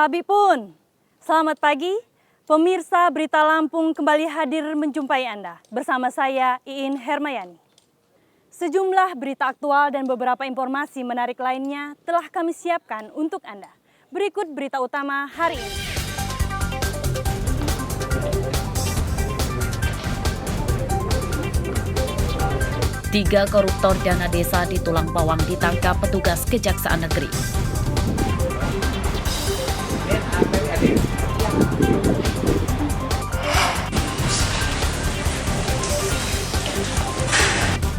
Sabi pun, selamat pagi, pemirsa Berita Lampung kembali hadir menjumpai Anda. Bersama saya, Iin Hermayani. Sejumlah berita aktual dan beberapa informasi menarik lainnya telah kami siapkan untuk Anda. Berikut berita utama hari ini. Tiga koruptor dana desa di Tulang Bawang ditangkap petugas Kejaksaan Negeri.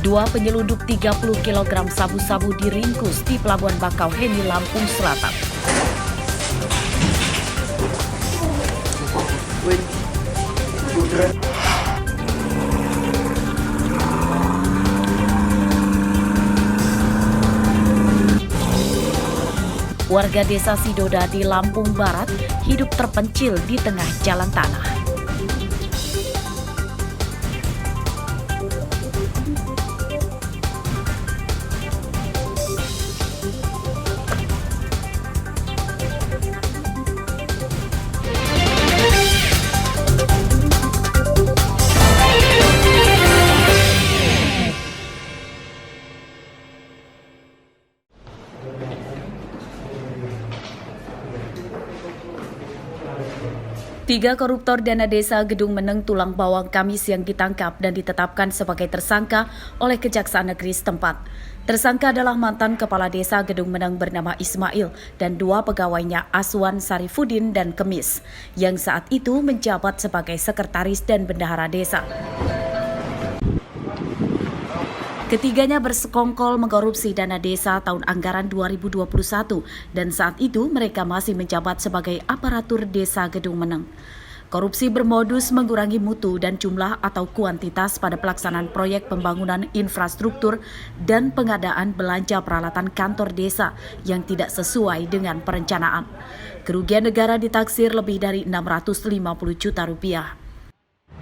Dua penyelundup 30 kg sabu-sabu diringkus di Pelabuhan Bakauheni, Lampung Selatan. Warga desa Sidoda di Lampung Barat hidup terpencil di tengah jalan tanah. Tiga koruptor dana desa Gedung Meneng Tulang Bawang Kamis yang ditangkap dan ditetapkan sebagai tersangka oleh Kejaksaan Negeri setempat. Tersangka adalah mantan Kepala Desa Gedung Meneng bernama Ismail dan dua pegawainya Aswan Sarifudin dan Kemis, yang saat itu menjabat sebagai sekretaris dan bendahara desa. Ketiganya bersekongkol mengkorupsi dana desa tahun anggaran 2021 dan saat itu mereka masih menjabat sebagai aparatur desa Gedung Meneng. Korupsi bermodus mengurangi mutu dan jumlah atau kuantitas pada pelaksanaan proyek pembangunan infrastruktur dan pengadaan belanja peralatan kantor desa yang tidak sesuai dengan perencanaan. Kerugian negara ditaksir lebih dari 650 juta rupiah.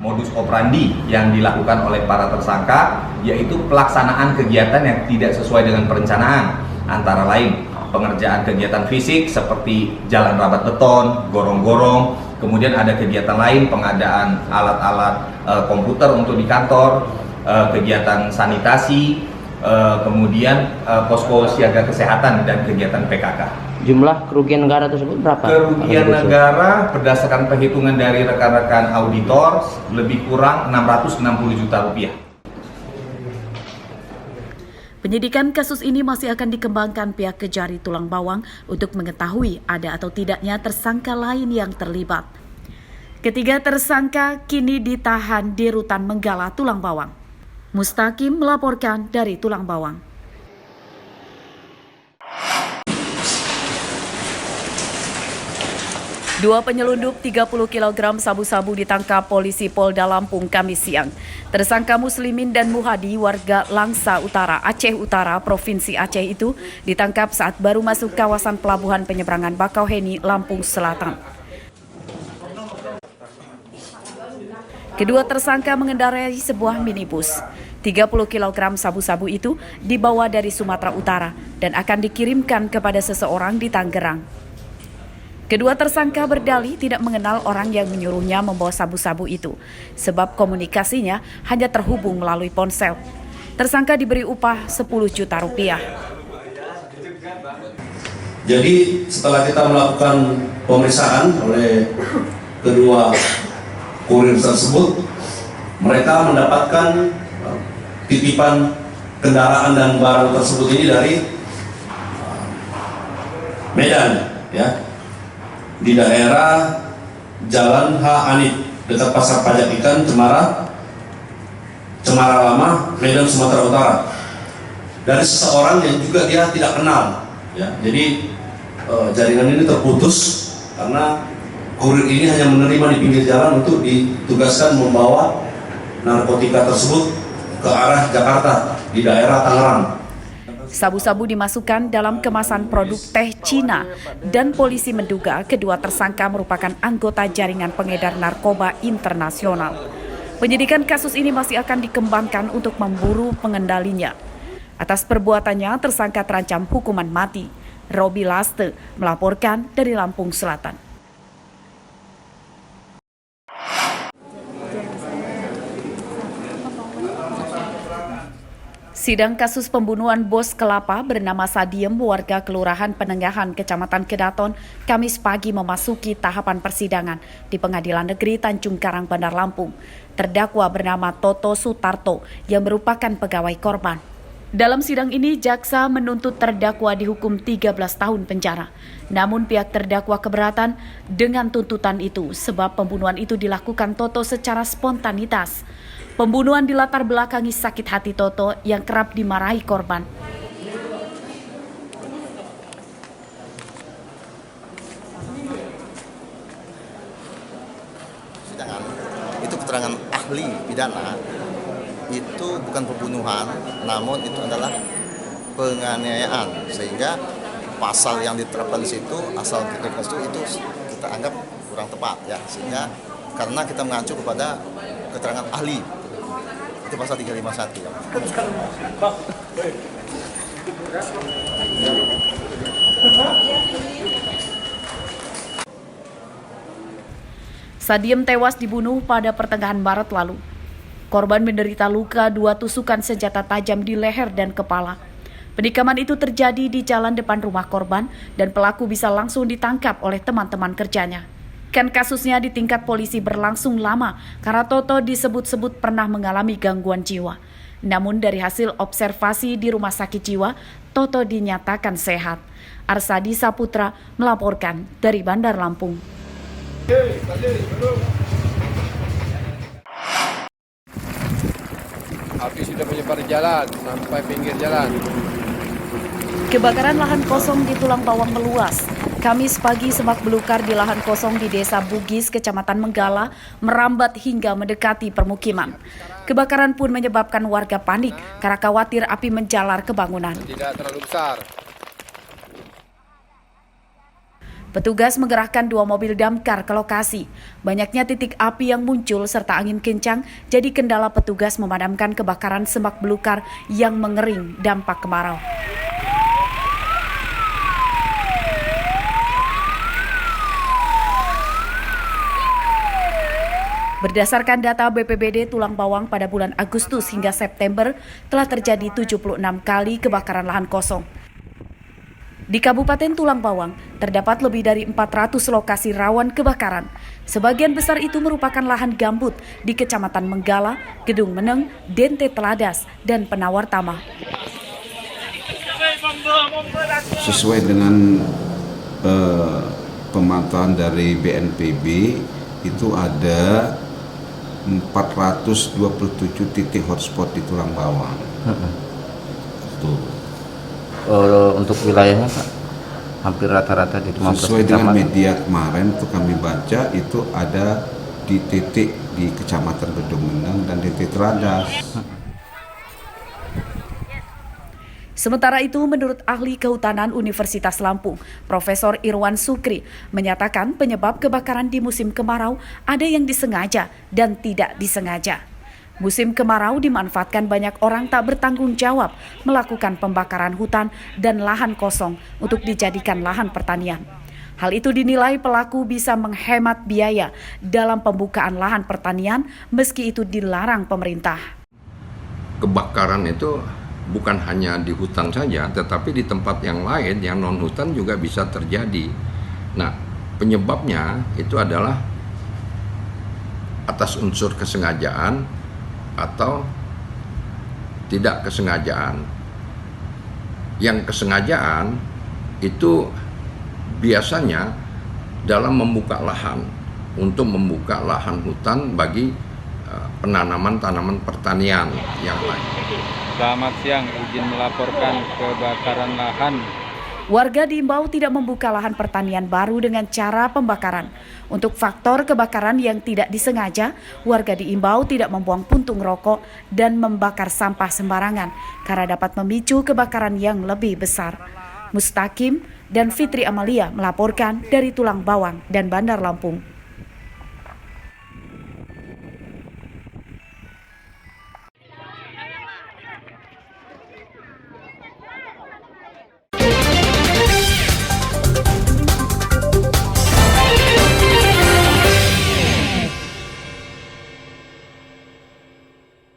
Modus operandi yang dilakukan oleh para tersangka yaitu pelaksanaan kegiatan yang tidak sesuai dengan perencanaan, antara lain pengerjaan kegiatan fisik seperti jalan rabat beton, gorong-gorong, kemudian ada kegiatan lain pengadaan alat-alat komputer untuk di kantor, kegiatan sanitasi, kemudian posko siaga kesehatan dan kegiatan PKK. Jumlah kerugian negara tersebut berapa? Kerugian negara berdasarkan perhitungan dari rekan-rekan auditor lebih kurang 660 juta rupiah. Penyidikan kasus ini masih akan dikembangkan pihak Kejari Tulang Bawang untuk mengetahui ada atau tidaknya tersangka lain yang terlibat. Ketiga tersangka kini ditahan di Rutan Menggala Tulang Bawang. Mustaqim melaporkan dari Tulang Bawang. Dua penyelundup 30 kg sabu-sabu ditangkap polisi Polda Lampung Kamis siang. Tersangka Muslimin dan Muhadi warga Langsa Utara, Aceh Utara, Provinsi Aceh itu ditangkap saat baru masuk kawasan pelabuhan penyeberangan Bakauheni, Lampung Selatan. Kedua tersangka mengendarai sebuah minibus. 30 kg sabu-sabu itu dibawa dari Sumatera Utara dan akan dikirimkan kepada seseorang di Tangerang. Kedua tersangka berdalih tidak mengenal orang yang menyuruhnya membawa sabu-sabu itu, sebab komunikasinya hanya terhubung melalui ponsel. Tersangka diberi upah 10 juta rupiah. Jadi setelah kita melakukan pemeriksaan oleh kedua kurir tersebut, mereka mendapatkan titipan kendaraan dan barang tersebut ini dari Medan, ya, di daerah Jalan H. Anif dekat Pasar Pajak Ikan, Cemara Lama, Medan, Sumatera Utara, dari seseorang yang juga dia tidak kenal, ya. Jadi jaringan ini terputus karena kurir ini hanya menerima di pinggir jalan untuk ditugaskan membawa narkotika tersebut ke arah Jakarta di daerah Tangerang. Sabu-sabu dimasukkan dalam kemasan produk teh Cina dan polisi menduga kedua tersangka merupakan anggota jaringan pengedar narkoba internasional. Penyidikan kasus ini masih akan dikembangkan untuk memburu pengendalinya. Atas perbuatannya, tersangka terancam hukuman mati. Robi Laste melaporkan dari Lampung Selatan. Sidang kasus pembunuhan bos kelapa bernama Sadiem warga Kelurahan Penengahan, Kecamatan Kedaton, Kamis pagi memasuki tahapan persidangan di Pengadilan Negeri Tanjung Karang, Bandar Lampung. Terdakwa bernama Toto Sutarto yang merupakan pegawai korban. Dalam sidang ini, jaksa menuntut terdakwa dihukum 13 tahun penjara. Namun pihak terdakwa keberatan dengan tuntutan itu sebab pembunuhan itu dilakukan Toto secara spontanitas. Pembunuhan dilatar belakangi sakit hati Toto yang kerap dimarahi korban. Sidangan itu keterangan ahli pidana itu bukan pembunuhan, namun itu adalah penganiayaan, sehingga pasal yang diterapkan di situ, asal itu kita anggap kurang tepat ya, sehingga karena kita mengacu kepada keterangan ahli. Itu pasal 351 ya. Sadiem tewas dibunuh pada pertengahan Maret lalu. Korban menderita luka 2 tusukan senjata tajam di leher dan kepala. Penikaman itu terjadi di jalan depan rumah korban dan pelaku bisa langsung ditangkap oleh teman-teman kerjanya. Kasusnya di tingkat polisi berlangsung lama karena Toto disebut-sebut pernah mengalami gangguan jiwa. Namun dari hasil observasi di rumah sakit jiwa, Toto dinyatakan sehat. Arsadi Saputra melaporkan dari Bandar Lampung. Api sudah menyebar di jalan sampai pinggir jalan. Kebakaran lahan kosong di Tulang Bawang meluas. Kamis pagi semak belukar di lahan kosong di Desa Bugis, Kecamatan Menggala, merambat hingga mendekati permukiman. Kebakaran pun menyebabkan warga panik karena khawatir api menjalar ke bangunan. Tidak terlalu besar. Petugas mengerahkan 2 mobil damkar ke lokasi. Banyaknya titik api yang muncul serta angin kencang jadi kendala petugas memadamkan kebakaran semak belukar yang mengering dampak kemarau. Berdasarkan data BPBD Tulang Bawang pada bulan Agustus hingga September telah terjadi 76 kali kebakaran lahan kosong. Di Kabupaten Tulang Bawang terdapat lebih dari 400 lokasi rawan kebakaran. Sebagian besar itu merupakan lahan gambut di Kecamatan Menggala, Gedung Meneng, Dente Teladas, dan Penawar Tama. Sesuai dengan pemantauan dari BNPB, itu ada 427 titik hotspot di Tulang Bawang. Untuk wilayahnya Pak, hampir rata-rata di 15 sesuai dengan media kemarin itu kami baca, itu ada di titik di Kecamatan Gedung Meneng dan di Teladas. Sementara itu, menurut ahli kehutanan Universitas Lampung, Profesor Irwan Sukri, menyatakan penyebab kebakaran di musim kemarau ada yang disengaja dan tidak disengaja. Musim kemarau dimanfaatkan banyak orang tak bertanggung jawab melakukan pembakaran hutan dan lahan kosong untuk dijadikan lahan pertanian. Hal itu dinilai pelaku bisa menghemat biaya dalam pembukaan lahan pertanian meski itu dilarang pemerintah. Kebakaran itu bukan hanya di hutan saja, tetapi di tempat yang lain yang non-hutan juga bisa terjadi. Nah, penyebabnya itu adalah atas unsur kesengajaan atau tidak kesengajaan. Yang kesengajaan itu biasanya dalam membuka lahan, untuk membuka lahan hutan bagi penanaman tanaman pertanian yang lain. Selamat siang, izin melaporkan kebakaran lahan. Warga diimbau tidak membuka lahan pertanian baru dengan cara pembakaran. Untuk faktor kebakaran yang tidak disengaja, warga diimbau tidak membuang puntung rokok dan membakar sampah sembarangan karena dapat memicu kebakaran yang lebih besar. Mustaqim dan Fitri Amalia melaporkan dari Tulang Bawang dan Bandar Lampung.